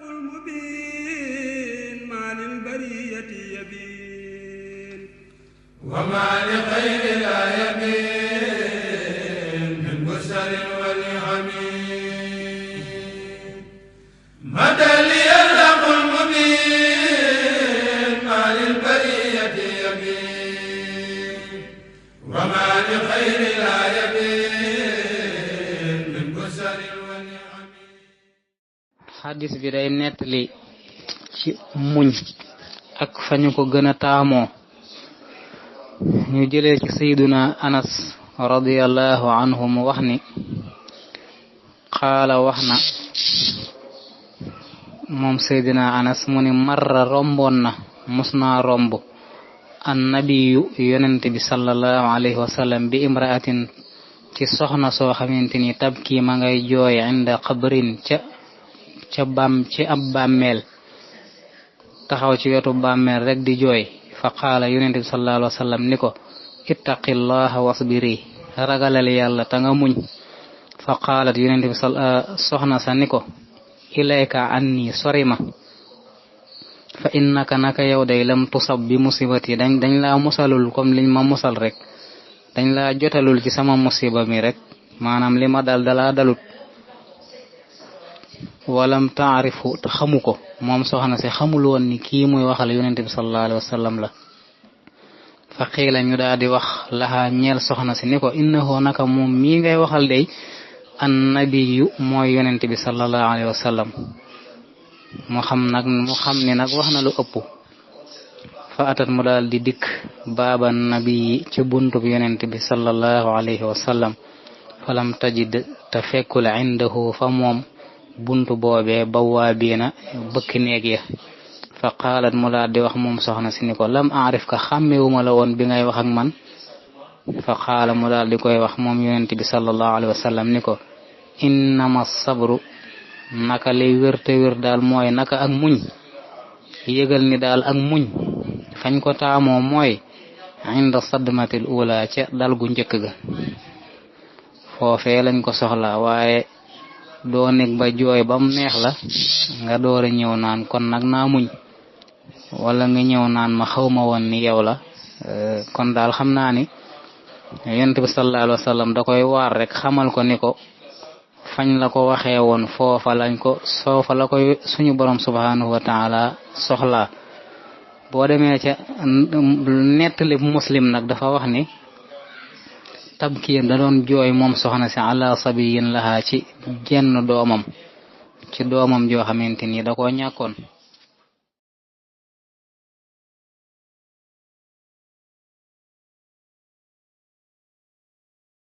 المبين ما للبرية يبين وما لخير لا يبين من بشر ولحميد مدى لي الحق المبين ما للبرية يبين وما لخير لا يبين من بشر ولحميد. xadis bi day nettali ci muñ ak fañu ko gën a taamoo. ñu jëlee ci sayyiduna Anas radiyallahu anhu mu wax ni qaala wax na moom sayyiduna Anas mu ni marra romboon na mus naa romb annabiyu yonent bi sallallahu alayhi wa sallam bi imraatin ci soxna soo xamante ni tabki ma ngay jooy inda qabrin ci ab bàmmeel taxaw ci wetu bàmmeel rek di jooy. fa qaala yonent bi sallallahu alayhi wa sallam ni ko ittaqillaha wasbiri ragalal yàlla ta nga muñ. fa qaalat yonent bi soxna sa ni ko ilayka anni sori ma fa innaka naka yow day lam tusab bi musibati dañ laa musalul comme liñ ma musal rek dañ laa jotalul ci sama musiba mi rek maanaam li ma dal dalaa dalut. walam taarifu xamu ko moom soxna si xamul woon ni kii muy waxal yonent bi sallallahu alayhi wa sallam la. fa xiila ñu daal di wax laxaa ñeel soxna si ni ko innahu naka moom mii ngay waxal day annabiyu mooy yonent bi sallallahu alayhi wa sallam. mu xam ni nag wax na lu ëpp. fa atat mu daal di dikk baaba nabiyi ci buntub yonent bi sallallahu alayhi wa sallam falam tajid te fekkul indahu fa moom buntu boobee bawaabiina bëkk néeg ya. fa qaalat mu daal di wax moom soxna si ni ko lam aarif ka xàmmewuma la woon bi ngay wax ak man. fa qaala mu daal di koy wax moom yonent bi sallallahu alayhi wa sallam ni ko innama sabru naka lay wér te wér daal mooy naka ak muñ yëgal ni daal ak muñ fañ ko taamoo mooy inda sadmatil ula ca dal gu njëkk ga foofee lañ ko soxla waaye doo nekk ba jooy bam neex la nga door a ñëw naan kon nag naa muñ wala nga ñëw naan ma xawma woon ni yow la. kon daal xam naa ni yonent bi sallallahu alayhi wa sallam da koy waar rek xamal ko ni ko fañ la ko waxee woon foofa la koy suñu borom subhanahu wa taala soxla. boo demee ca nettali Muslim nag dafa wax ni tabkiir da doon jooy moom soxna si ala sabiyin laha ci jenn doomam joo xamante ni da koo ñàkkoon.